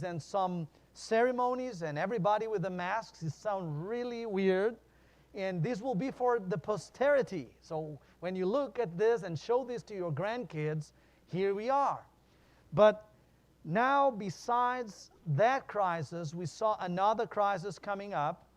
and some ceremonies and everybody with the masks. It sounds really weird. And this will be for the posterity. So when you look at this and show this to your grandkids, here we are. But now, besides that crisis, we saw another crisis coming up.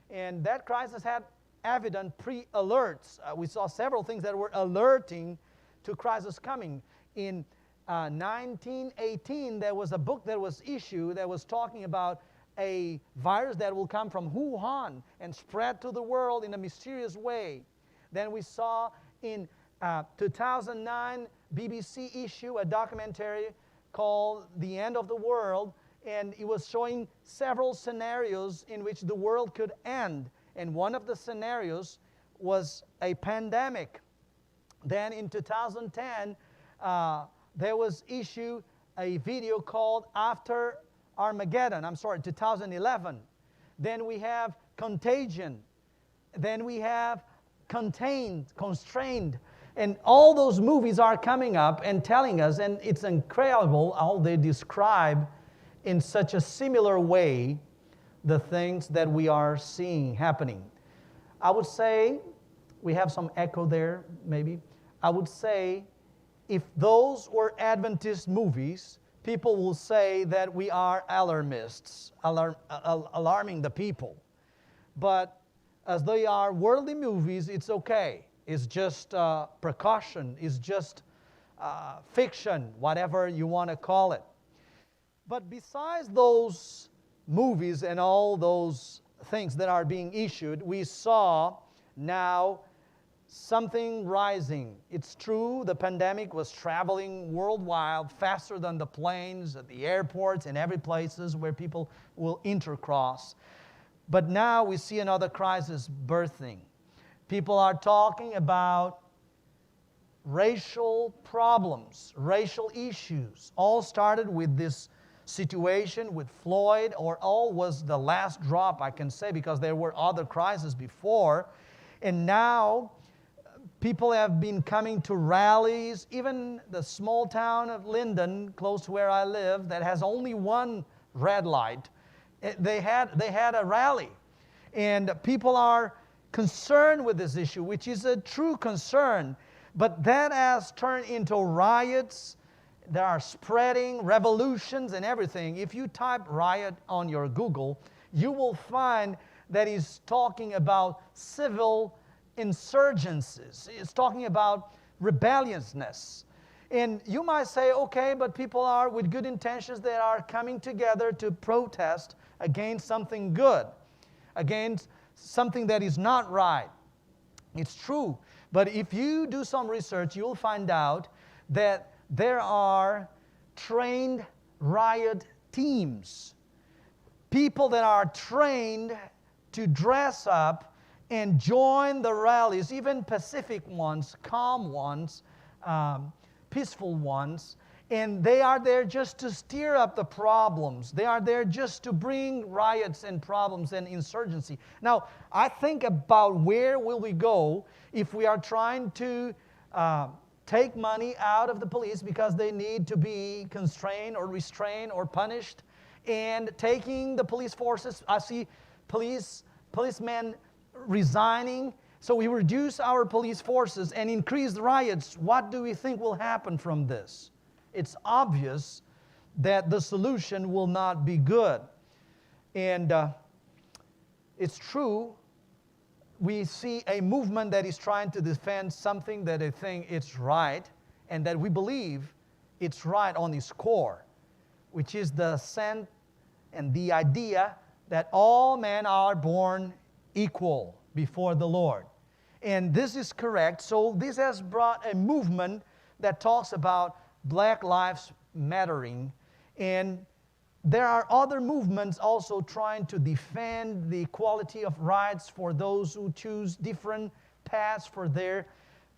And that crisis had evident pre-alerts. We saw several things that were alerting to crisis coming. In 1918, there was a book that was issued that was talking about a virus that will come from Wuhan and spread to the world in a mysterious way. Then we saw in 2009, BBC issue a documentary called The End of the World, and it was showing several scenarios in which the world could end. And one of the scenarios was a pandemic. Then in 2010, there was issued a video called After Armageddon. 2011. Then we have Contagion. Then we have Constrained. And all those movies are coming up and telling us, and it's incredible how they describe in such a similar way the things that we are seeing happening. I would say, we have some echo there maybe. I would say if those were Adventist movies, people will say that we are alarmists, alarming the people. But as they are worldly movies, it's okay. It's just precaution. It's just fiction, whatever you want to call it. But besides those movies and all those things that are being issued, we saw now something rising. It's true, the pandemic was traveling worldwide faster than the planes, at the airports, and every places where people will intercross. But now we see another crisis birthing. People are talking about racial problems, racial issues. All started with this situation with Floyd, or all was the last drop, I can say, because there were other crises before. And now people have been coming to rallies. Even the small town of Linden, close to where I live, that has only one red light, they had a rally. And people are concerned with this issue, which is a true concern. But that has turned into riots. There are spreading revolutions and everything. If you type riot on your Google, you will find that he's talking about civil insurgencies. It's talking about rebelliousness. And you might say, okay, but people are with good intentions, they are coming together to protest against something good, against something that is not right. It's true. But if you do some research, you'll find out that there are trained riot teams. People that are trained to dress up and join the rallies, even pacific ones, calm ones, peaceful ones. And they are there just to stir up the problems. They are there just to bring riots and problems and insurgency. Now, I think about where will we go if we are trying to take money out of the police because they need to be constrained or restrained or punished, and taking the police forces. I see policemen resigning. So we reduce our police forces and increase the riots. What do we think will happen from this? It's obvious that the solution will not be good. And it's true, we see a movement that is trying to defend something that they think it's right, and that we believe it's right on its core, which is the sense and the idea that all men are born equal before the Lord. And this is correct. So this has brought a movement that talks about Black Lives Mattering. And there are other movements also trying to defend the equality of rights for those who choose different paths for their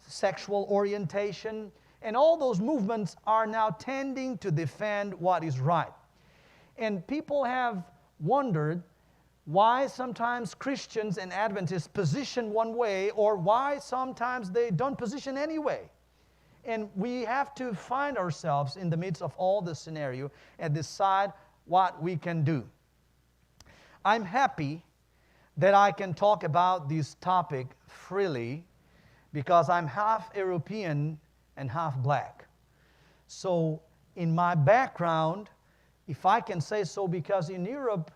sexual orientation. And all those movements are now tending to defend what is right. And people have wondered why sometimes Christians and Adventists position one way, or why sometimes they don't position any way. And we have to find ourselves in the midst of all the scenario and decide what we can do. I'm happy that I can talk about this topic freely because I'm half European and half black. So in my background, if I can say so, because in Europe,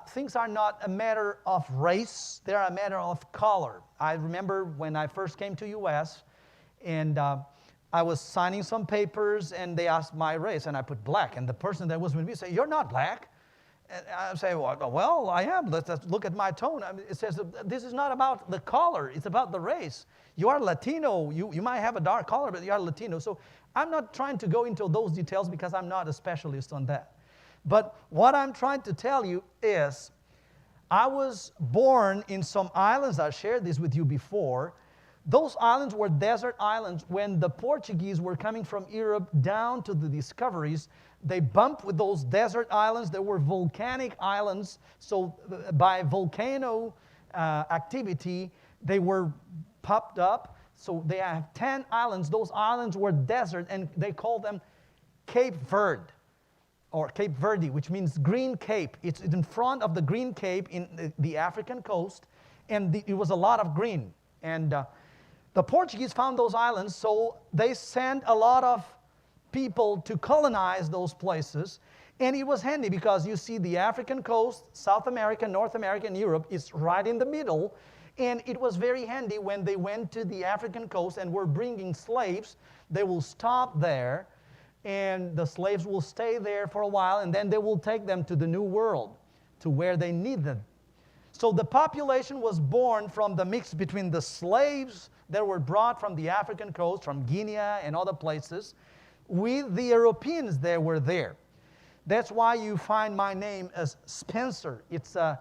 things are not a matter of race, they're a matter of color. I remember when I first came to U.S., and I was signing some papers, and they asked my race, and I put black. And the person that was with me said, "You're not black." And I say, well, I am. Let's look at my tone. I mean, it says, this is not about the color. It's about the race. You are Latino. You might have a dark color, but you are Latino. So I'm not trying to go into those details because I'm not a specialist on that. But what I'm trying to tell you is I was born in some islands. I shared this with you before. Those islands were desert islands. When the Portuguese were coming from Europe down to the discoveries, they bumped with those desert islands. They were volcanic islands. So by volcano activity, they were popped up. So they have 10 islands. Those islands were desert, and they called them Cape Verde, or Cape Verde, which means Green Cape. It's in front of the Green Cape in the African coast, and it was a lot of green. And the Portuguese found those islands, so they sent a lot of people to colonize those places. And it was handy because you see the African coast, South America, North America, and Europe is right in the middle. And it was very handy when they went to the African coast and were bringing slaves. They will stop there, and the slaves will stay there for a while, and then they will take them to the New World, to where they need them. So the population was born from the mix between the slaves that were brought from the African coast, from Guinea and other places, with the Europeans that were there. That's why you find my name as Spencer. It's a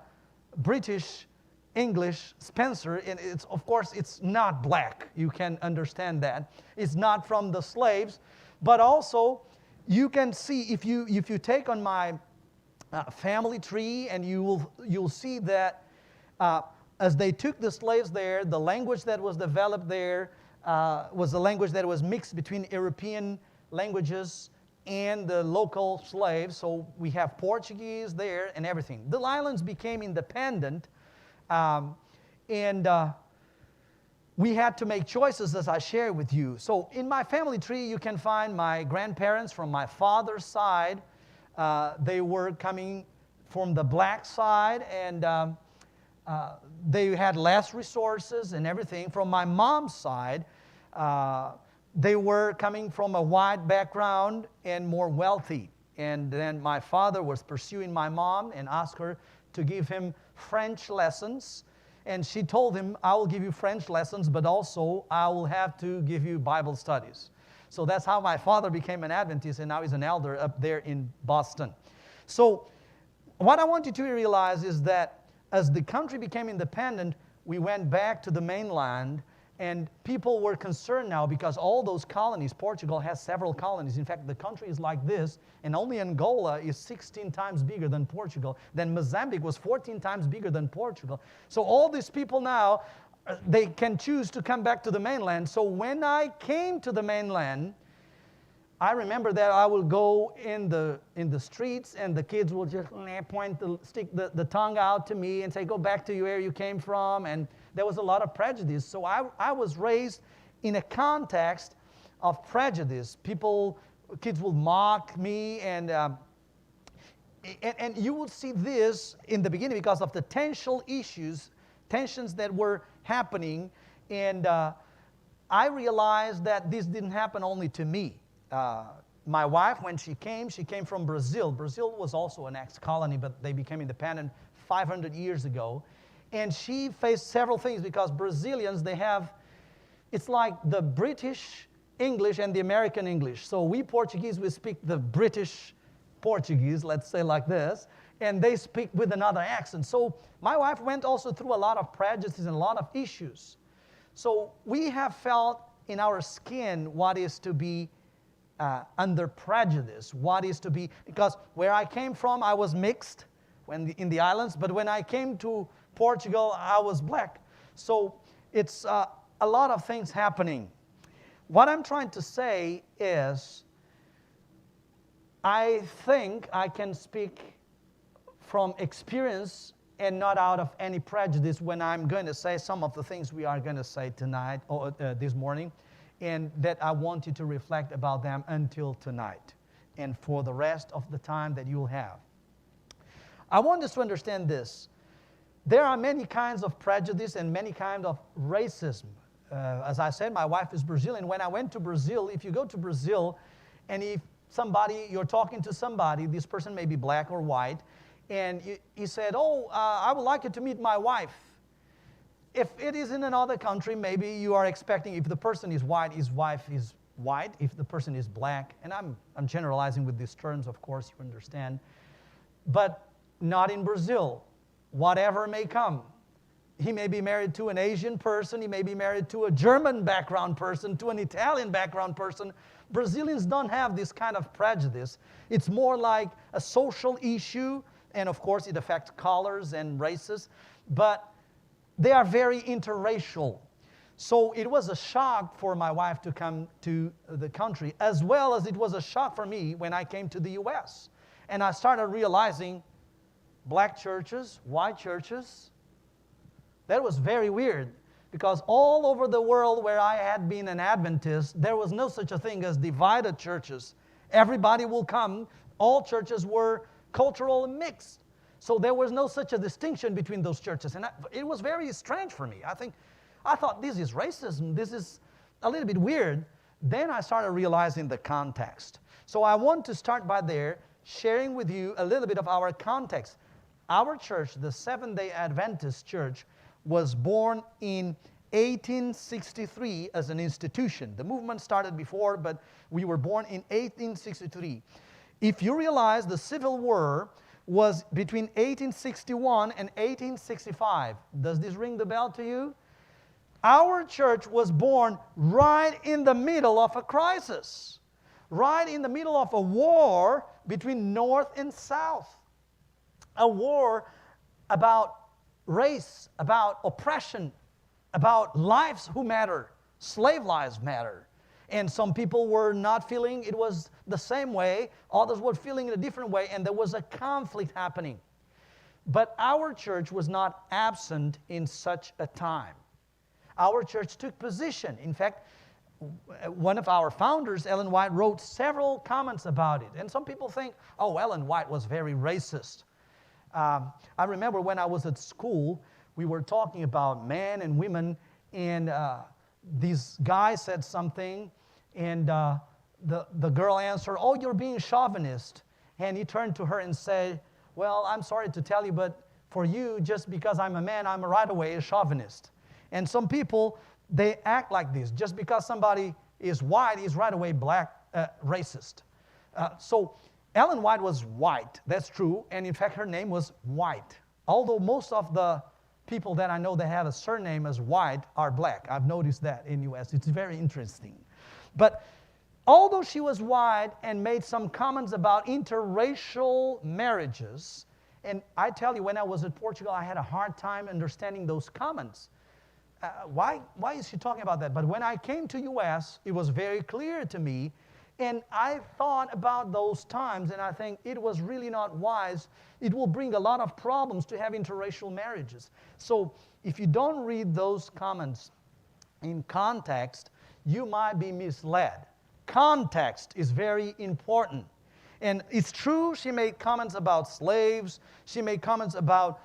British English Spencer, and it's, of course, it's not black. You can understand that. It's not from the slaves, but also you can see, if you take on my family tree, and you'll see that as they took the slaves there, the language that was developed there was a language that was mixed between European languages and the local slaves. So we have Portuguese there and everything. The islands became independent, and we had to make choices, as I shared with you. So in my family tree, you can find my grandparents from my father's side. They were coming from the black side, and they had less resources and everything. From my mom's side, they were coming from a white background and more wealthy. And then my father was pursuing my mom and asked her to give him French lessons. And she told him, I will give you French lessons, but also I will have to give you Bible studies. So that's how my father became an Adventist, and now he's an elder up there in Boston. So what I want you to realize is that as the country became independent, we went back to the mainland, and people were concerned now because all those colonies, Portugal has several colonies. In fact, the country is like this, and only Angola is 16 times bigger than Portugal. Then Mozambique was 14 times bigger than Portugal. So all these people now, they can choose to come back to the mainland. So when I came to the mainland, I remember that I would go in the streets, and the kids will just stick the tongue out to me and say, go back to where you came from. And there was a lot of prejudice. So I was raised in a context of prejudice. Kids will mock me, and you would see this in the beginning because of the tensions that were happening. And I realized that this didn't happen only to me. My wife, when she came from Brazil. Brazil was also an ex-colony, but they became independent 500 years ago. And she faced several things because Brazilians, it's like the British English and the American English. So we Portuguese, we speak the British Portuguese, let's say like this, and they speak with another accent. So my wife went also through a lot of prejudices and a lot of issues. So we have felt in our skin what is to be under prejudice, what is to be, because where I came from, I was mixed in the islands, but when I came to Portugal, I was black. So it's a lot of things happening. What I'm trying to say is I think I can speak from experience and not out of any prejudice when I'm going to say some of the things we are going to say tonight or this morning, and that I want you to reflect about them until tonight and for the rest of the time that you'll have. I want us to understand this. There are many kinds of prejudice and many kinds of racism. As I said, my wife is Brazilian. When I went to Brazil, if you go to Brazil and if you're talking to somebody, this person may be black or white, and he said, I would like you to meet my wife. If it is in another country, maybe you are expecting if the person is white, his wife is white. If the person is black, and I'm generalizing with these terms, of course, you understand. But not in Brazil. Whatever may come. He may be married to an Asian person. He may be married to a German background person, to an Italian background person. Brazilians don't have this kind of prejudice. It's more like a social issue, and of course it affects colors and races, but they are very interracial. So it was a shock for my wife to come to the country, as well as it was a shock for me when I came to the U.S. And I started realizing black churches, white churches. That was very weird, because all over the world where I had been an Adventist, there was no such a thing as divided churches. Everybody will come. All churches were cultural and mixed. So there was no such a distinction between those churches. And it was very strange for me. I thought, this is racism. This is a little bit weird. Then I started realizing the context. So I want to start by there, sharing with you a little bit of our context. Our church, the Seventh-day Adventist Church, was born in 1863 as an institution. The movement started before, but we were born in 1863. If you realize the Civil War was between 1861 and 1865. Does this ring the bell to you? Our church was born right in the middle of a crisis, right in the middle of a war between North and South. A war about race, about oppression, about lives who matter. Slave lives matter. And some people were not feeling it was the same way. Others were feeling it a different way, and there was a conflict happening. But our church was not absent in such a time. Our church took position. In fact, one of our founders, Ellen White, wrote several comments about it. And some people think, Ellen White was very racist. I remember when I was at school, we were talking about men and women, and this guy said something, and the girl answered, you're being chauvinist. And he turned to her and said, well, I'm sorry to tell you, but for you, just because I'm a man, I'm right away a chauvinist. And some people, they act like this. Just because somebody is white, he's right away black, racist. So Ellen White was white, that's true, and in fact her name was White. Although most of the people that I know that have a surname as White are black. I've noticed that in the U.S. It's very interesting. But although she was white and made some comments about interracial marriages, and I tell you, when I was in Portugal, I had a hard time understanding those comments. Why is she talking about that? But when I came to U.S., it was very clear to me. And I thought about those times, and I think it was really not wise. It will bring a lot of problems to have interracial marriages. So if you don't read those comments in context, you might be misled. Context is very important. And it's true, she made comments about slaves. She made comments about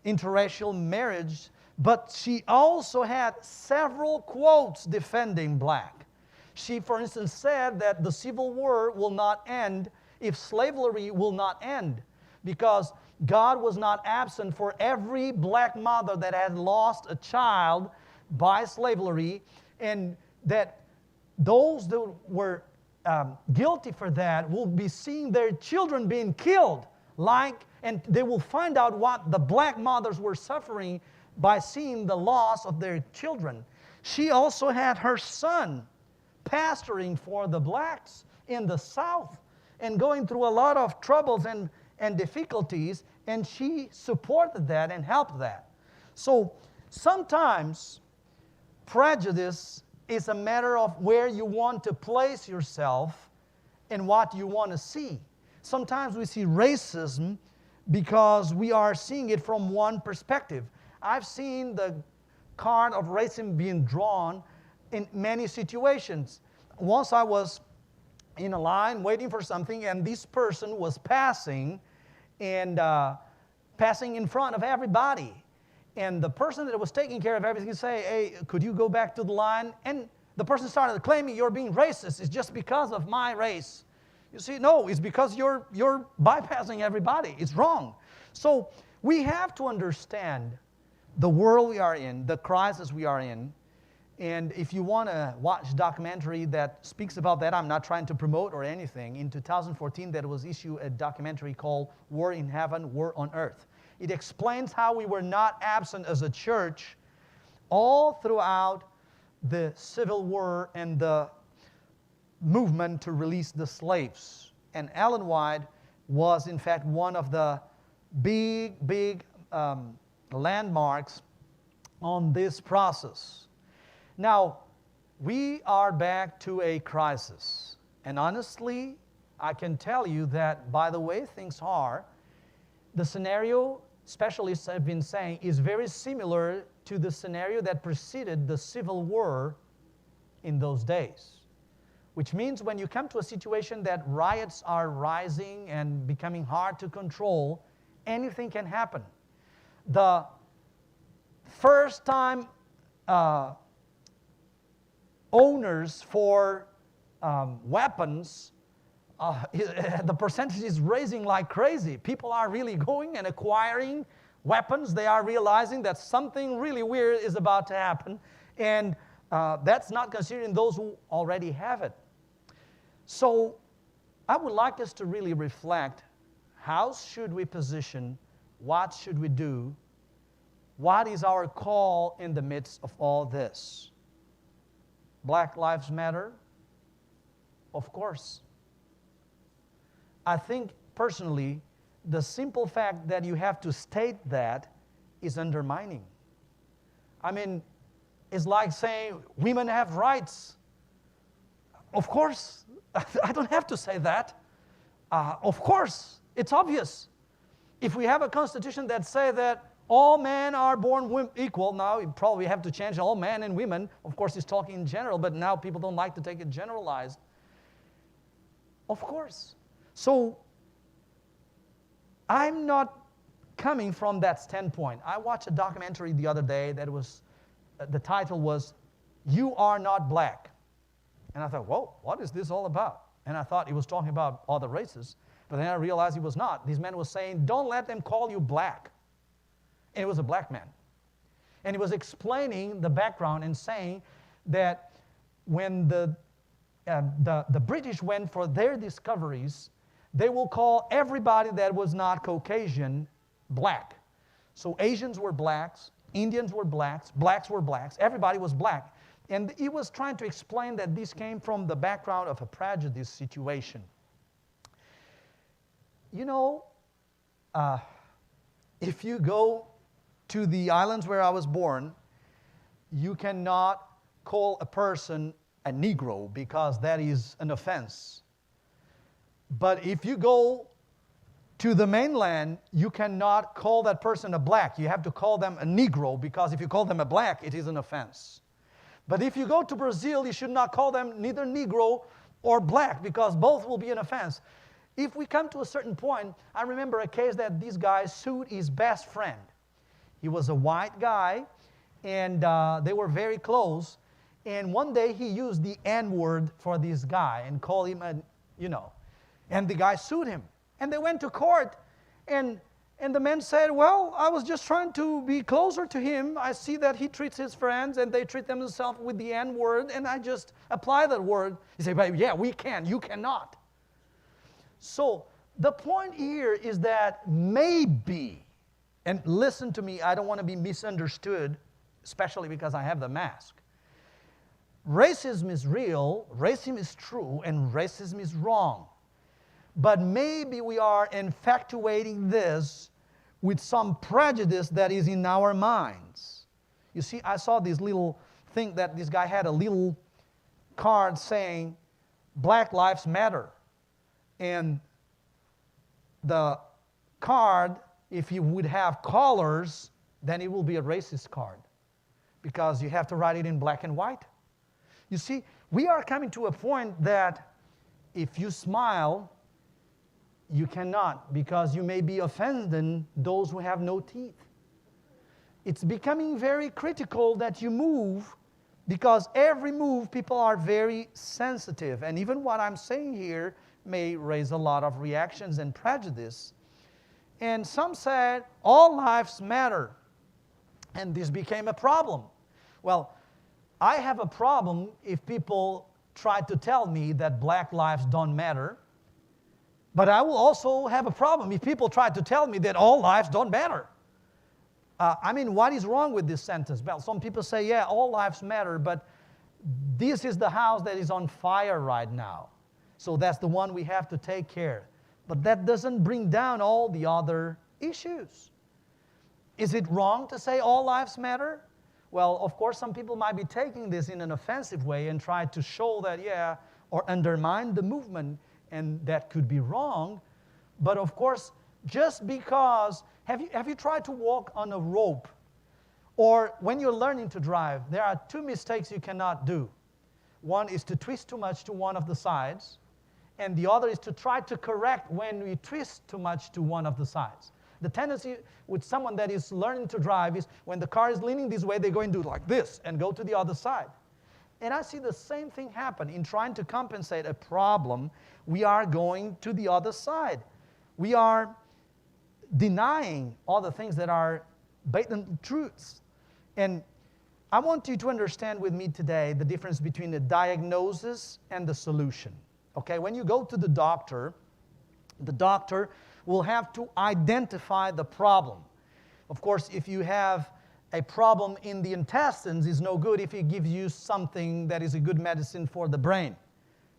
interracial marriage. But she also had several quotes defending black. She, for instance, said that the Civil War will not end if slavery will not end, because God was not absent for every black mother that had lost a child by slavery, and that those that were guilty for that will be seeing their children being killed, and they will find out what the black mothers were suffering by seeing the loss of their children. She also had her son pastoring for the blacks in the South and going through a lot of troubles and difficulties, and she supported that and helped that. So sometimes prejudice is a matter of where you want to place yourself and what you want to see. Sometimes we see racism because we are seeing it from one perspective. I've seen the card of racism being drawn in many situations. Once I was in a line waiting for something, and this person was passing and passing in front of everybody. And the person that was taking care of everything say, hey, could you go back to the line? And the person started claiming you're being racist. It's just because of my race. You see, no, it's because you're bypassing everybody. It's wrong. So we have to understand the world we are in, the crisis we are in. And if you want to watch a documentary that speaks about that, I'm not trying to promote or anything. In 2014, there was issued a documentary called War in Heaven, War on Earth. It explains how we were not absent as a church all throughout the Civil War and the movement to release the slaves. And Ellen White was, in fact, one of the big landmarks on this process. Now, we are back to a crisis. And honestly, I can tell you that by the way things are, the scenario specialists have been saying is very similar to the scenario that preceded the Civil War in those days. Which means when you come to a situation that riots are rising and becoming hard to control, anything can happen. The first time owners for weapons, the percentage is raising like crazy. People are really going and acquiring weapons. They are realizing that something really weird is about to happen. And that's not considering those who already have it. So I would like us to really reflect, how should we position? What should we do? What is our call in the midst of all this? Black Lives Matter? Of course. I think personally, the simple fact that you have to state that is undermining. I mean, it's like saying women have rights. Of course, I don't have to say that. Of course, it's obvious. If we have a constitution that says that all men are born equal, now you probably have to change all men and women. Of course, he's talking in general, but now people don't like to take it generalized. Of course. So, I'm not coming from that standpoint. I watched a documentary the other day that was, the title was, You Are Not Black. And I thought, whoa, what is this all about? And I thought he was talking about all the races. But then I realized he was not. This man was saying, don't let them call you black. And it was a black man. And he was explaining the background and saying that when the British went for their discoveries, they will call everybody that was not Caucasian black. So Asians were blacks, Indians were blacks were blacks, everybody was black. And he was trying to explain that this came from the background of a prejudice situation. You know, if you go to the islands where I was born, you cannot call a person a Negro because that is an offense. But if you go to the mainland, you cannot call that person a black. You have to call them a Negro because if you call them a black, it is an offense. But if you go to Brazil, you should not call them neither Negro or black because both will be an offense. If we come to a certain point, I remember a case that this guy sued his best friend. He was a white guy, and they were very close. And one day he used the N-word for this guy and called him and the guy sued him. And they went to court, and the man said, well, I was just trying to be closer to him. I see that he treats his friends, and they treat themselves with the N-word, and I just apply that word. He said, but yeah, we can, you cannot. So the point here is that maybe, and listen to me, I don't want to be misunderstood, especially because I have the mask. Racism is real, racism is true, and racism is wrong. But maybe we are infatuating this with some prejudice that is in our minds. You see, I saw this little thing that this guy had a little card saying, Black Lives Matter. And the card, if you would have colors, then it will be a racist card because you have to write it in black and white. You see, we are coming to a point that if you smile, you cannot because you may be offending those who have no teeth. It's becoming very critical that you move because every move, people are very sensitive. And even what I'm saying here may raise a lot of reactions and prejudice. And some said, all lives matter. And this became a problem. Well, I have a problem if people try to tell me that black lives don't matter. But I will also have a problem if people try to tell me that all lives don't matter. What is wrong with this sentence? Well, some people say, yeah, all lives matter, but this is the house that is on fire right now. So that's the one we have to take care. But that doesn't bring down all the other issues. Is it wrong to say all lives matter? Well, of course, some people might be taking this in an offensive way and try to show that, yeah, or undermine the movement, and that could be wrong. But of course, just because, have you tried to walk on a rope? Or when you're learning to drive, there are two mistakes you cannot do. One is to twist too much to one of the sides, and the other is to try to correct when we twist too much to one of the sides. The tendency with someone that is learning to drive is when the car is leaning this way, they go and do like this and go to the other side. And I see the same thing happen in trying to compensate a problem. We are going to the other side. We are denying all the things that are blatant truths. And I want you to understand with me today the difference between the diagnosis and the solution. Okay, when you go to the doctor will have to identify the problem. Of course, if you have a problem in the intestines, it's no good if he gives you something that is a good medicine for the brain,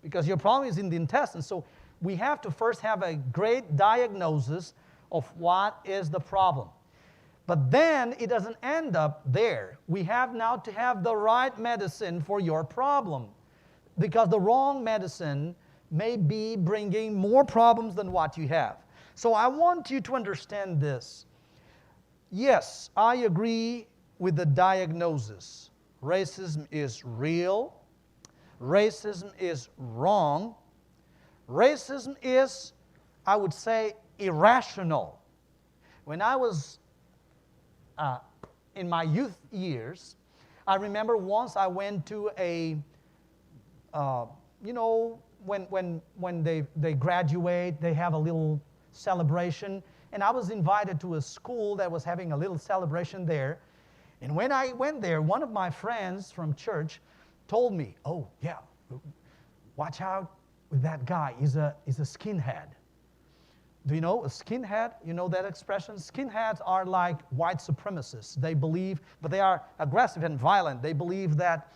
because your problem is in the intestines. So we have to first have a great diagnosis of what is the problem. But then it doesn't end up there. We have now to have the right medicine for your problem, because the wrong medicine may be bringing more problems than what you have. So I want you to understand this. Yes, I agree with the diagnosis. Racism is real. Racism is wrong. Racism is, I would say, irrational. When I was in my youth years, I remember once I went to a, when they graduate, they have a little celebration. And I was invited to a school that was having a little celebration there. And when I went there, one of my friends from church told me, oh, yeah, watch out with that guy. He's a skinhead. Do you know a skinhead? You know that expression? Skinheads are like white supremacists. They believe, but they are aggressive and violent. They believe that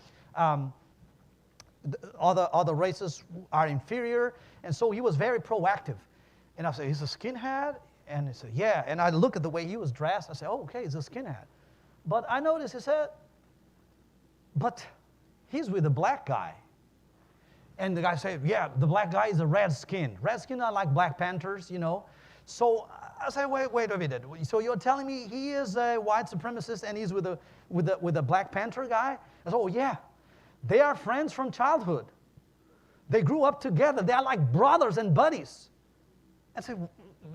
other races are inferior. And so he was very proactive. And I said, he's a skinhead? And he said, yeah. And I look at the way he was dressed. I said, oh, okay, he's a skinhead. But I noticed, he said, but he's with a black guy. And the guy said, yeah, the black guy is a Redskin. Redskin are like Black Panthers, you know. So I said, wait a minute. So you're telling me he is a white supremacist and he's with a Black Panther guy? I said, oh, yeah. They are friends from childhood. They grew up together. They are like brothers and buddies. I said,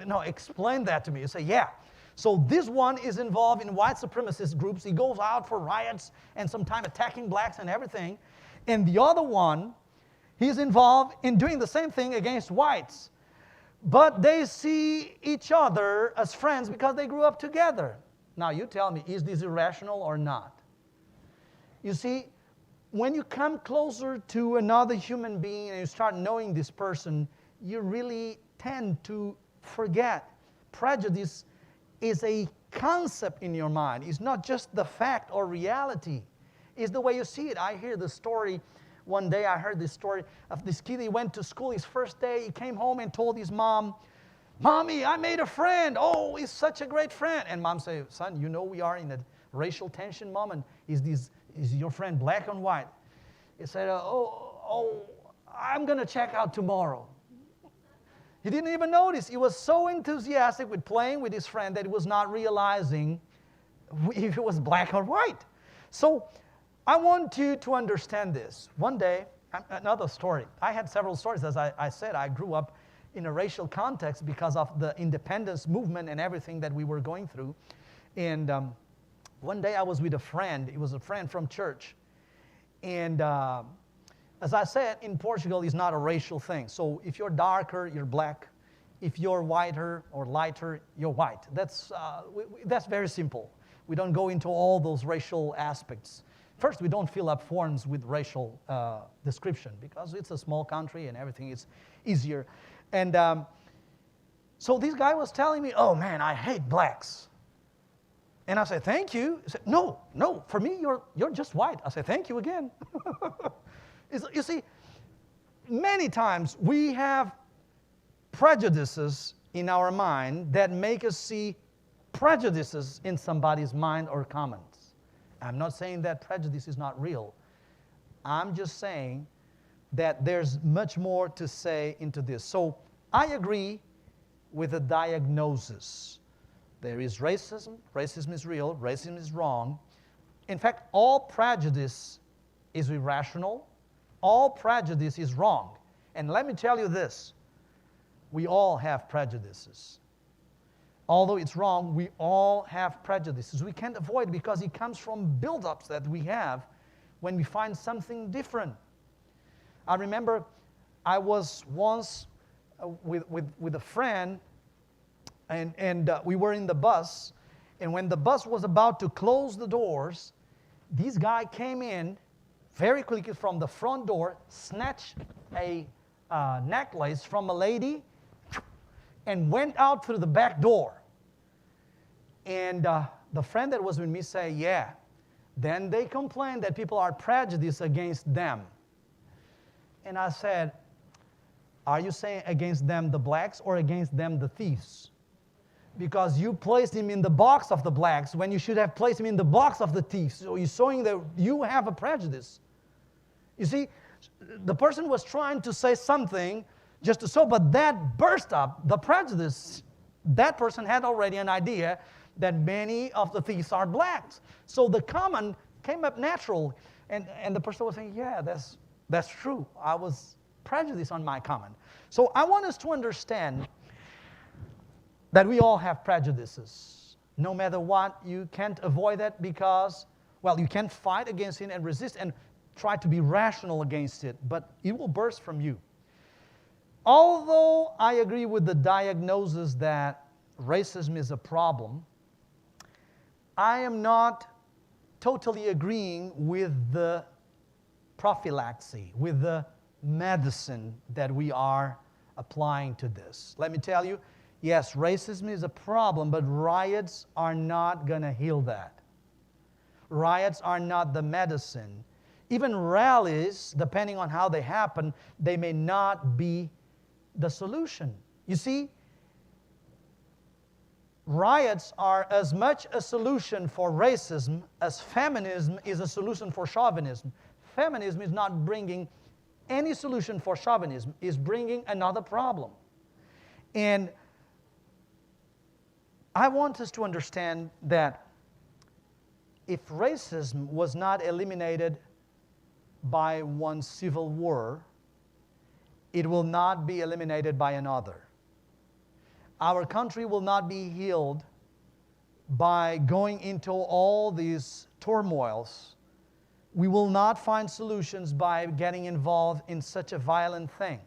no, explain that to me. You say, yeah. So this one is involved in white supremacist groups. He goes out for riots and sometimes attacking blacks and everything. And the other one, he's involved in doing the same thing against whites. But they see each other as friends because they grew up together. Now you tell me, is this irrational or not? You see, when you come closer to another human being and you start knowing this person, you really tend to forget. Prejudice is a concept in your mind. It's not just the fact or reality. It's the way you see it. I hear the story. One day I heard this story of this kid. He went to school his first day. He came home and told his mom, Mommy, I made a friend. Oh, he's such a great friend. And mom said, son, you know we are in a racial tension, mom, and is your friend black and white? He said, I'm going to check out tomorrow. He didn't even notice. He was so enthusiastic with playing with his friend that he was not realizing if it was black or white. So I want you to understand this. One day, another story. I had several stories. As I said, I grew up in a racial context because of the independence movement and everything that we were going through. And one day I was with a friend. It was a friend from church. And as I said, in Portugal, it's not a racial thing. So if you're darker, you're black. If you're whiter or lighter, you're white. That's very simple. We don't go into all those racial aspects. First, we don't fill up forms with racial description because it's a small country and everything is easier. And so this guy was telling me, oh man, I hate blacks. And I said, thank you. He said, no, for me, you're just white. I said, thank you again. You see, many times we have prejudices in our mind that make us see prejudices in somebody's mind or comments. I'm not saying that prejudice is not real. I'm just saying that there's much more to say into this. So I agree with the diagnosis. There is racism. Racism is real. Racism is wrong. In fact, all prejudice is irrational. All prejudice is wrong. And let me tell you this. We all have prejudices. Although it's wrong, we all have prejudices. We can't avoid it because it comes from build-ups that we have when we find something different. I remember I was once with a friend, and we were in the bus, and when the bus was about to close the doors, this guy came in very quickly from the front door, snatched a necklace from a lady, and went out through the back door. And the friend that was with me said, yeah, then they complain that people are prejudiced against them. And I said, are you saying against them the blacks or against them the thieves? Because you placed him in the box of the blacks when you should have placed him in the box of the thieves. So you're showing that you have a prejudice. You see, the person was trying to say something just to show, but that burst up the prejudice. That person had already an idea that many of the thieves are blacks. So the comment came up natural. And the person was saying, yeah, that's true. I was prejudiced on my comment. So I want us to understand that we all have prejudices. No matter what, you can't avoid that because, well, you can fight against it and resist and try to be rational against it, but it will burst from you. Although I agree with the diagnosis that racism is a problem, I am not totally agreeing with the prophylaxis, with the medicine that we are applying to this. Let me tell you, yes, racism is a problem, but riots are not going to heal that. Riots are not the medicine. Even rallies, depending on how they happen, they may not be the solution. You see, riots are as much a solution for racism as feminism is a solution for chauvinism. Feminism is not bringing any solution for chauvinism, it's bringing another problem. And I want us to understand that if racism was not eliminated by one civil war, it will not be eliminated by another. Our country will not be healed by going into all these turmoils. We will not find solutions by getting involved in such a violent thing.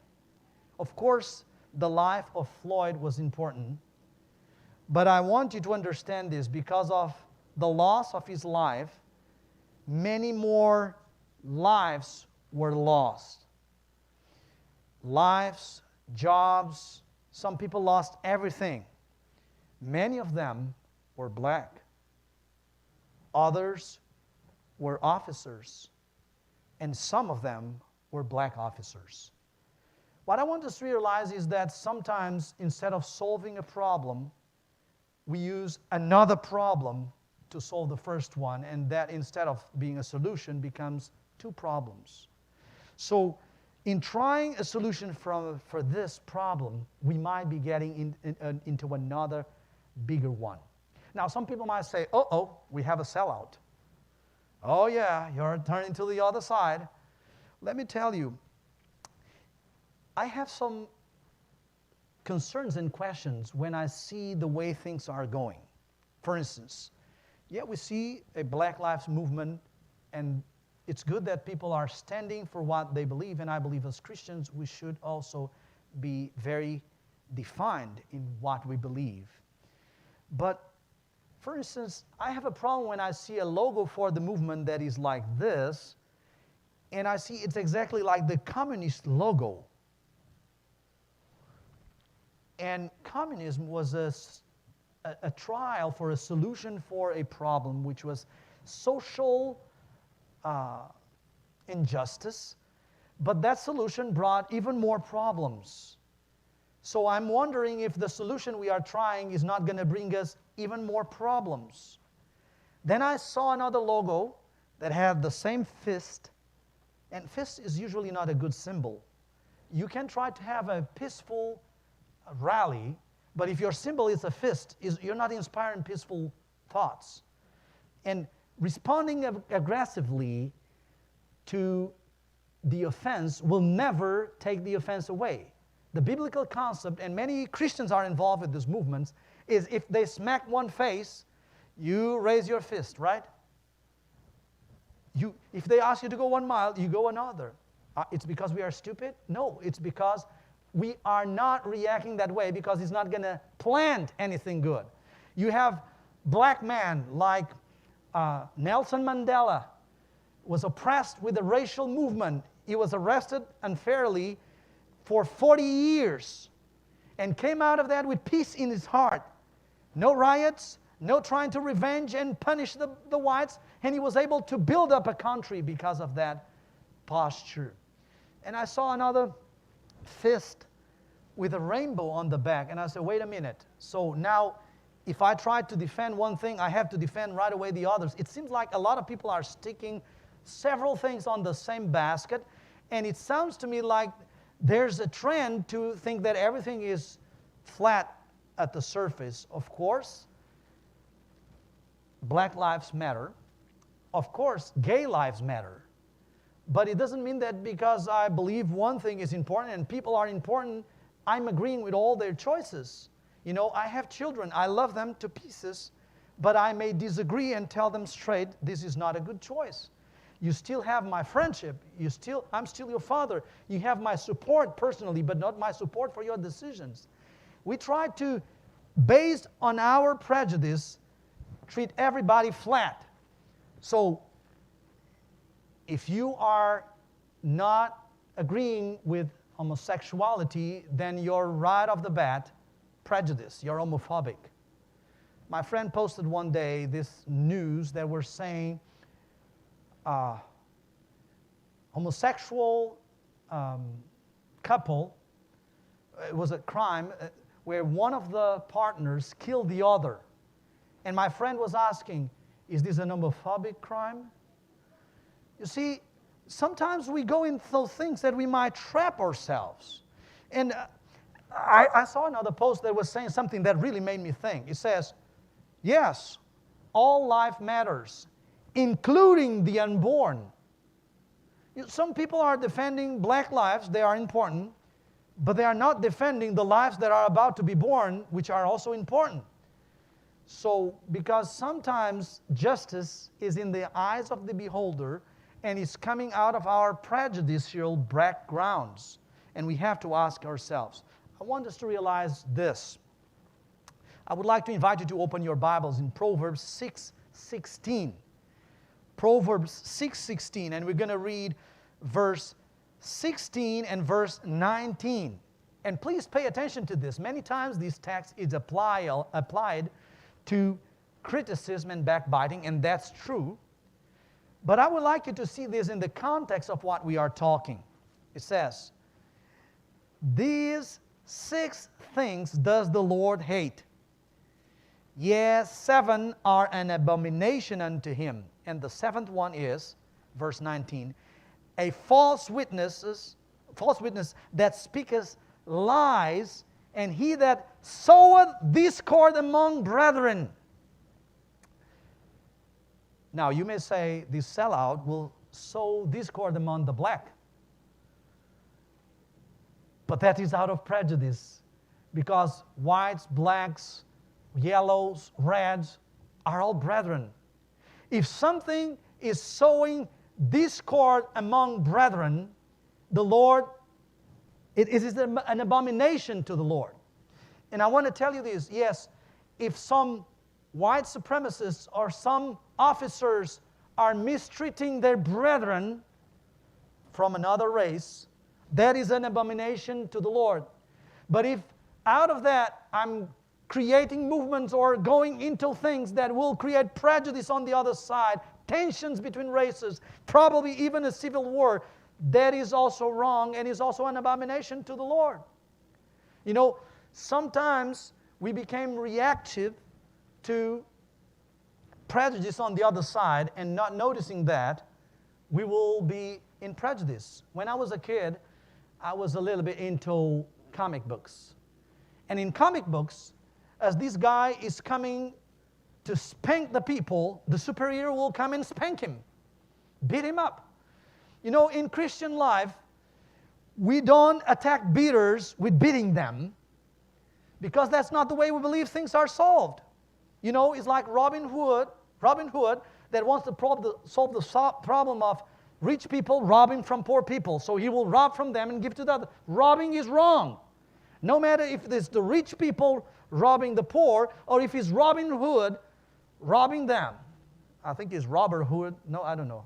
Of course, the life of Floyd was important, but I want you to understand this. Because of the loss of his life, many more lives were lost. Lives, jobs, some people lost everything. Many of them were black. Others were officers. And some of them were black officers. What I want us to realize is that sometimes instead of solving a problem, we use another problem to solve the first one, and that instead of being a solution becomes two problems. So in trying a solution for this problem, we might be getting into another bigger one. Now, some people might say, uh-oh, we have a sellout. Oh, yeah, you're turning to the other side. Let me tell you, I have some concerns and questions when I see the way things are going. For instance, we see a Black Lives Movement, and it's good that people are standing for what they believe, and I believe as Christians we should also be very defined in what we believe. But, for instance, I have a problem when I see a logo for the movement that is like this, and I see it's exactly like the communist logo. And communism was a trial for a solution for a problem, which was social injustice, but that solution brought even more problems. So I'm wondering if the solution we are trying is not going to bring us even more problems. Then I saw another logo that had the same fist, and fist is usually not a good symbol. You can try to have a peaceful rally, but if your symbol is a fist, you're not inspiring peaceful thoughts. And responding aggressively to the offense will never take the offense away. The biblical concept, and many Christians are involved with these movements, is if they smack one face, you raise your fist, right? If they ask you to go 1 mile, you go another. It's because we are stupid? No, it's because we are not reacting that way because it's not going to plant anything good. You have black men like Nelson Mandela was oppressed with the racial movement. He was arrested unfairly for 40 years and came out of that with peace in his heart. No riots, no trying to revenge and punish the whites, and he was able to build up a country because of that posture. And I saw another fist with a rainbow on the back, and I said, wait a minute. So now, if I try to defend one thing, I have to defend right away the others. It seems like a lot of people are sticking several things on the same basket, and it sounds to me like there's a trend to think that everything is flat at the surface. Of course, Black lives matter. Of course, gay lives matter. But it doesn't mean that because I believe one thing is important and people are important, I'm agreeing with all their choices. You know, I have children. I love them to pieces, but I may disagree and tell them straight, this is not a good choice. You still have my friendship. I'm still your father. You have my support personally, but not my support for your decisions. We try to, based on our prejudice, treat everybody flat. So, if you are not agreeing with homosexuality, then you're right off the bat prejudiced. You're homophobic. My friend posted one day this news that were saying homosexual couple, it was a crime where one of the partners killed the other. And my friend was asking, is this an homophobic crime? You see, sometimes we go into things that we might trap ourselves. And I saw another post that was saying something that really made me think. It says, yes, all life matters, including the unborn. Some people are defending black lives, they are important, but they are not defending the lives that are about to be born, which are also important. So, because sometimes justice is in the eyes of the beholder, and it's coming out of our prejudicial backgrounds. And we have to ask ourselves. I want us to realize this. I would like to invite you to open your Bibles in Proverbs 6:16. Proverbs 6:16, and we're going to read verse 16 and verse 19. And please pay attention to this. Many times this text is applied to criticism and backbiting, and that's true. But I would like you to see this in the context of what we are talking. It says, these 6 things does the Lord hate. Yes, 7 are an abomination unto him. And the 7th one is, verse 19, a false witness false witness that speaketh lies, and he that soweth discord among brethren. Now, you may say this sellout will sow discord among the black. But that is out of prejudice, because whites, blacks, yellows, reds are all brethren. If something is sowing discord among brethren, the Lord, it is an abomination to the Lord. And I want to tell you this, yes, if some white supremacists or some officers are mistreating their brethren from another race, that is an abomination to the Lord. But if out of that I'm creating movements or going into things that will create prejudice on the other side, tensions between races, probably even a civil war, that is also wrong and is also an abomination to the Lord. You know, sometimes we became reactive to prejudice on the other side, and not noticing that we will be in prejudice. When I was a kid, I was a little bit into comic books. And in comic books, as this guy is coming to spank the people, the superhero will come and spank him, beat him up. You know, in Christian life, we don't attack beaters with beating them, because that's not the way we believe things are solved. You know, it's like Robin Hood that wants to solve the problem of rich people robbing from poor people. So he will rob from them and give to the other. Robbing is wrong. No matter if it's the rich people robbing the poor, or if it's Robin Hood robbing them. I think it's Robert Hood. No, I don't know.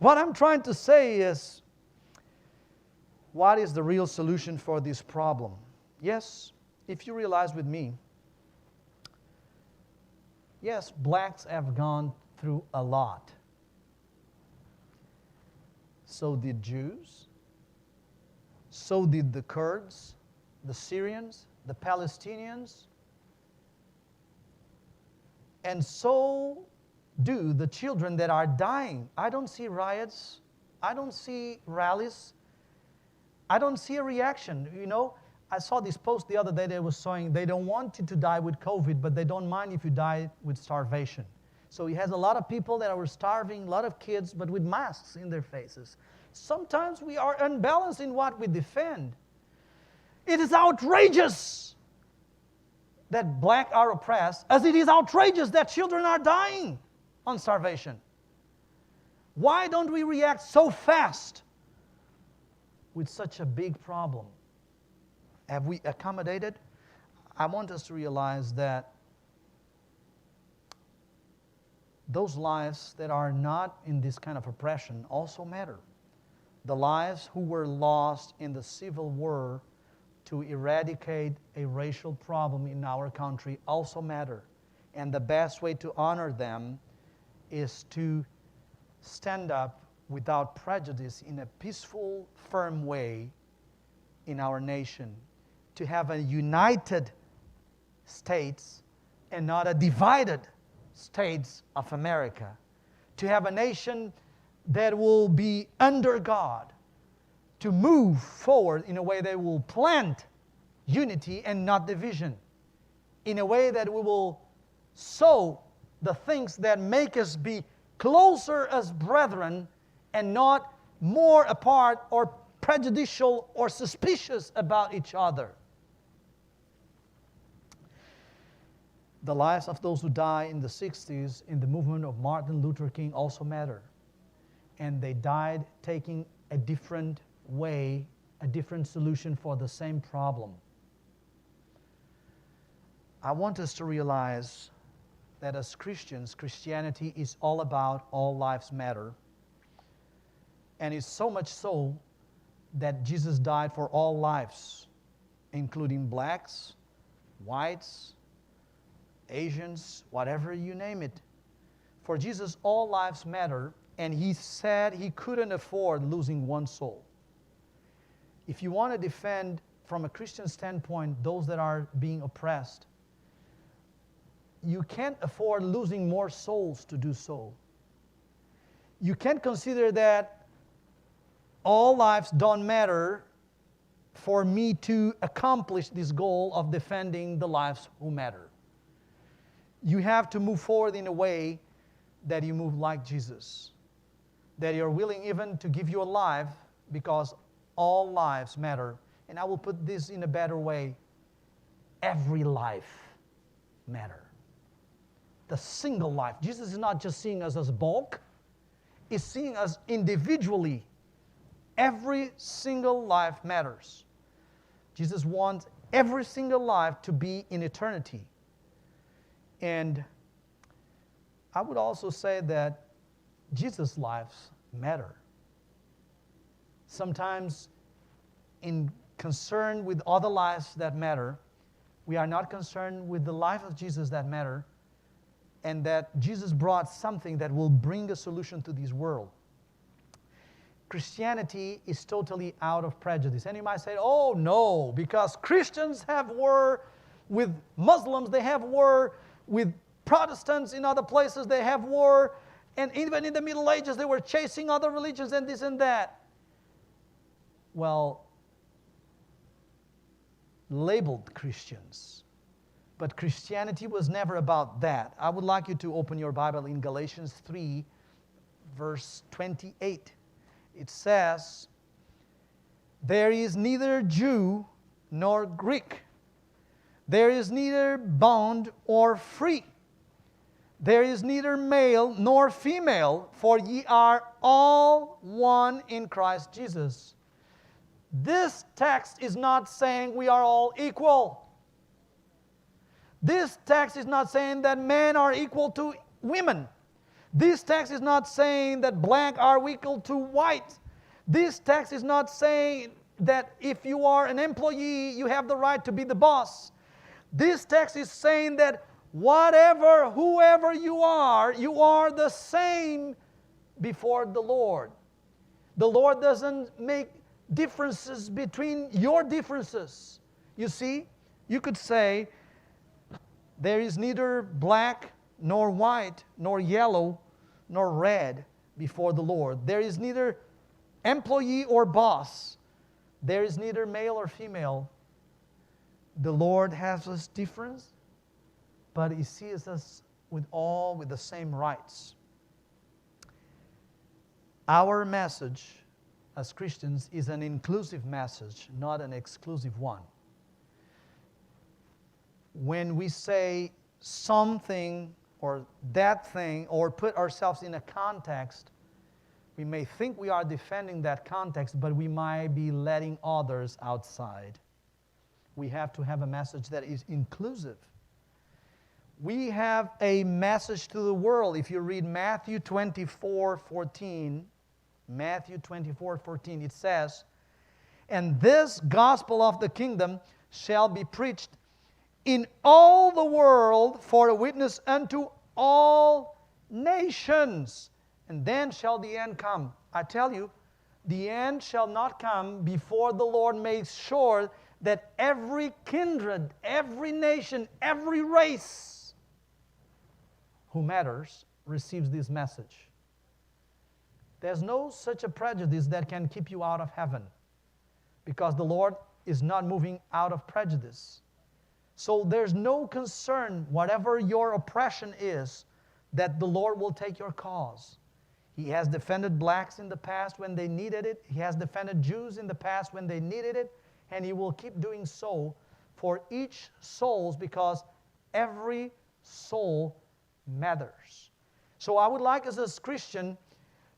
What I'm trying to say is, what is the real solution for this problem? Yes, if you realize with me, yes, blacks have gone through a lot. So did Jews. So did the Kurds, the Syrians, the Palestinians. And so do the children that are dying. I don't see riots. I don't see rallies. I don't see a reaction. You know, I saw this post the other day that was saying they don't want you to die with COVID, but they don't mind if you die with starvation. So he has a lot of people that are starving, a lot of kids, but with masks in their faces. Sometimes we are unbalanced in what we defend. It is outrageous that black are oppressed, as it is outrageous that children are dying on starvation. Why don't we react so fast with such a big problem? Have we accommodated? I want us to realize that those lives that are not in this kind of oppression also matter. The lives who were lost in the Civil War to eradicate a racial problem in our country also matter. And the best way to honor them is to stand up without prejudice in a peaceful, firm way in our nation. To have a united states and not a divided states of America. To have a nation that will be under God. To move forward in a way that will plant unity and not division. In a way that we will sow the things that make us be closer as brethren and not more apart or prejudicial or suspicious about each other. The lives of those who died in the 60s in the movement of Martin Luther King also matter. And they died taking a different way, a different solution for the same problem. I want us to realize that as Christians, Christianity is all about all lives matter. And it's so much so that Jesus died for all lives, including blacks, whites, Asians, whatever you name it. For Jesus, all lives matter, and he said he couldn't afford losing one soul. If you want to defend, from a Christian standpoint, those that are being oppressed, you can't afford losing more souls to do so. You can't consider that all lives don't matter for me to accomplish this goal of defending the lives who matter. You have to move forward in a way that you move like Jesus, that you're willing even to give your life because all lives matter. And I will put this in a better way. Every life matters. The single life. Jesus is not just seeing us as bulk. He's seeing us individually. Every single life matters. Jesus wants every single life to be in eternity. And I would also say that Jesus' lives matter. Sometimes in concern with other lives that matter, we are not concerned with the life of Jesus that matter, and that Jesus brought something that will bring a solution to this world. Christianity is totally out of prejudice. And you might say, oh no, because Christians have war with Muslims, they have war with Protestants in other places, they have war, and even in the Middle Ages they were chasing other religions and this and that. Well, labeled Christians. But Christianity was never about that. I would like you to open your Bible in Galatians 3, verse 28. It says, there is neither Jew nor Greek. There is neither bond or free. There is neither male nor female, for ye are all one in Christ Jesus. This text is not saying we are all equal. This text is not saying that men are equal to women. This text is not saying that black are equal to white. This text is not saying that if you are an employee, you have the right to be the boss. This text is saying that whatever, whoever you are the same before the Lord. The Lord doesn't make differences between your differences. You see, you could say, there is neither black, nor white, nor yellow, nor red before the Lord. There is neither employee or boss. There is neither male or female. The Lord has us different, but He sees us with the same rights. Our message as Christians is an inclusive message, not an exclusive one. When we say something or that thing or put ourselves in a context, we may think we are defending that context, but we might be letting others outside. We have to have a message that is inclusive. We have a message to the world. If you read Matthew 24:14, it says, and this gospel of the kingdom shall be preached in all the world for a witness unto all nations, and then shall the end come. I tell you, the end shall not come before the Lord makes sure that every kindred, every nation, every race who matters receives this message. There's no such a prejudice that can keep you out of heaven, because the Lord is not moving out of prejudice. So there's no concern, whatever your oppression is, that the Lord will take your cause. He has defended blacks in the past when they needed it. He has defended Jews in the past when they needed it. And He will keep doing so for each soul, because every soul matters. So I would like us as Christians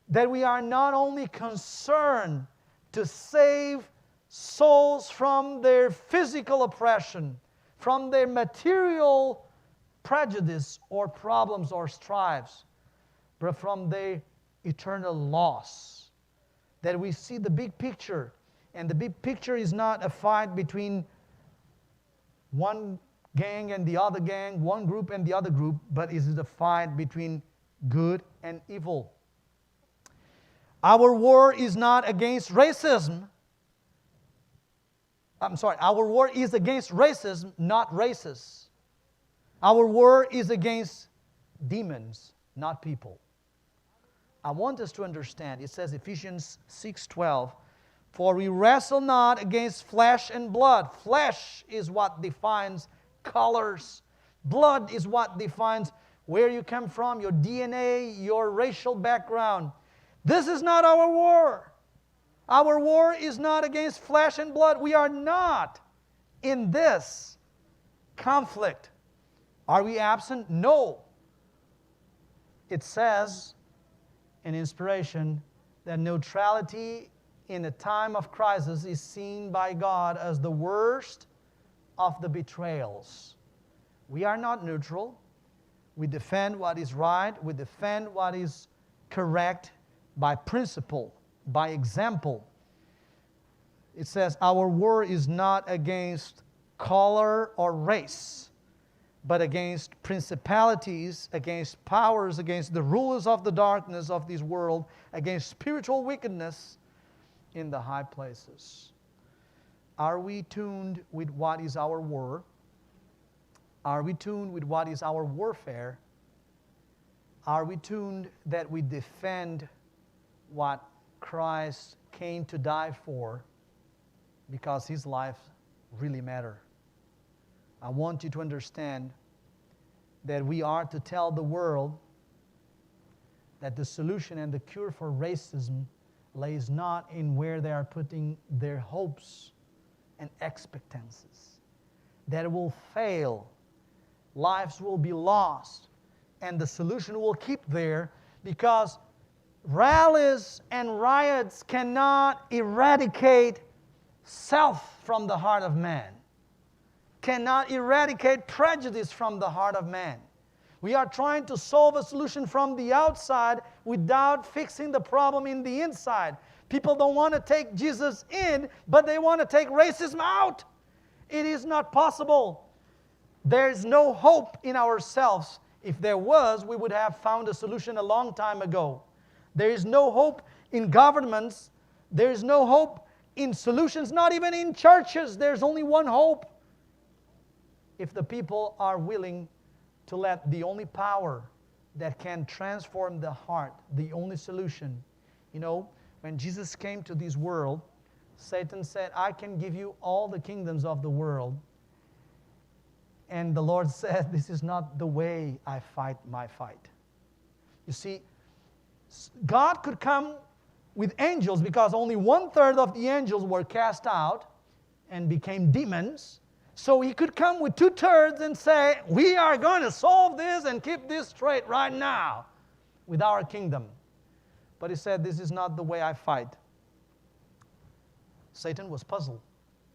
that we are not only concerned to save souls from their physical oppression, from their material prejudice or problems or strifes, but from their eternal loss. That we see the big picture, and the big picture is not a fight between one gang and the other gang, one group and the other group, but it is a fight between good and evil. Our war is not against racism. Our war is against racism, not racists. Our war is against demons, not people. I want us to understand. It says, Ephesians 6:12, for we wrestle not against flesh and blood. Flesh is what defines colors. Blood is what defines where you come from, your DNA, your racial background. This is not our war. Our war is not against flesh and blood. We are not in this conflict. Are we absent? No. It says in inspiration that neutrality in a time of crisis is seen by God as the worst of the betrayals. We are not neutral. We defend what is right. We defend what is correct by principle, by example. It says our war is not against color or race, but against principalities, against powers, against the rulers of the darkness of this world, against spiritual wickedness in the high places. Are we tuned with what is our war? Are we tuned with what is our warfare? Are we tuned that we defend what Christ came to die for because His life really mattered? I want you to understand that we are to tell the world that the solution and the cure for racism lays not in where they are putting their hopes and expectancies. That it will fail, lives will be lost, and the solution will keep there because rallies and riots cannot eradicate self from the heart of man, cannot eradicate prejudice from the heart of man. We are trying to solve a solution from the outside without fixing the problem in the inside. People don't want to take Jesus in, but they want to take racism out. It is not possible. There is no hope in ourselves. If there was, we would have found a solution a long time ago. There is no hope in governments. There is no hope in solutions, not even in churches. There's only one hope. If the people are willing to let the only power that can transform the heart, the only solution. You know, when Jesus came to this world, Satan said, I can give you all the kingdoms of the world. And the Lord said, this is not the way I fight my fight. You see, God could come with angels because only 1/3 of the angels were cast out and became demons. So He could come with 2/3 and say, we are going to solve this and keep this straight right now with our kingdom. But He said, this is not the way I fight. Satan was puzzled.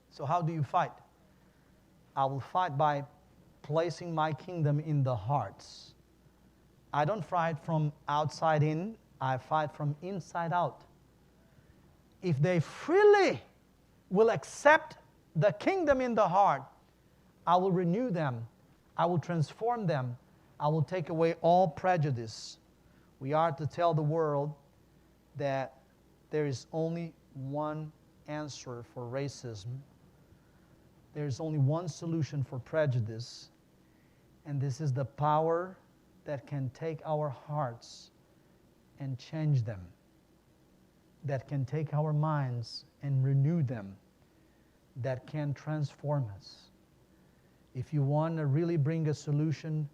So how do you fight? I will fight by placing my kingdom in the hearts. I don't fight from outside in. I fight from inside out. If they freely will accept the kingdom in the heart, I will renew them. I will transform them. I will take away all prejudice. We are to tell the world that there is only one answer for racism. There is only one solution for prejudice. And this is the power that can take our hearts and change them. That can take our minds and renew them. That can transform us. If you want to really bring a solution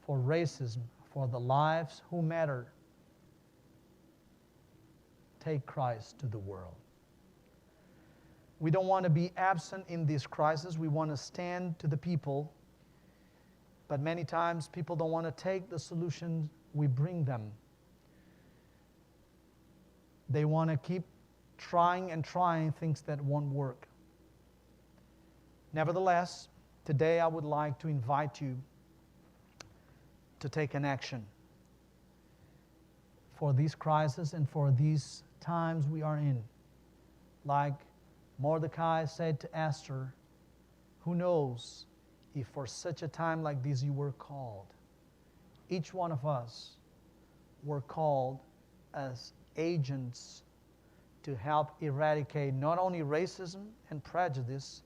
for racism, for the lives who matter, take Christ to the world. We don't want to be absent in this crisis. We want to stand to the people. But many times people don't want to take the solutions we bring them. They want to keep trying and trying things that won't work. Nevertheless, today I would like to invite you to take an action for this crisis and for these times we are in. Like Mordecai said to Esther, who knows if for such a time like this you were called. Each one of us were called as agents to help eradicate not only racism and prejudice,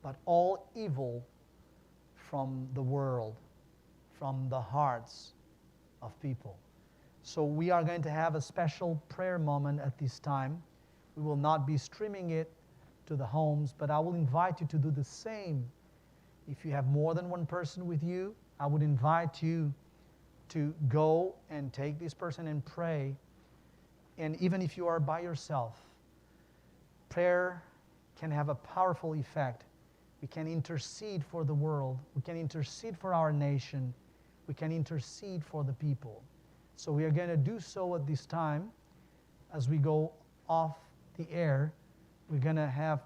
but all evil from the world, from the hearts of people. So we are going to have a special prayer moment at this time. We will not be streaming it to the homes, but I will invite you to do the same. If you have more than one person with you, I would invite you to go and take this person and pray. And even if you are by yourself, prayer can have a powerful effect. We can intercede for the world. We can intercede for our nation. We can intercede for the people. So we are going to do so at this time. As we go off the air, we're going to have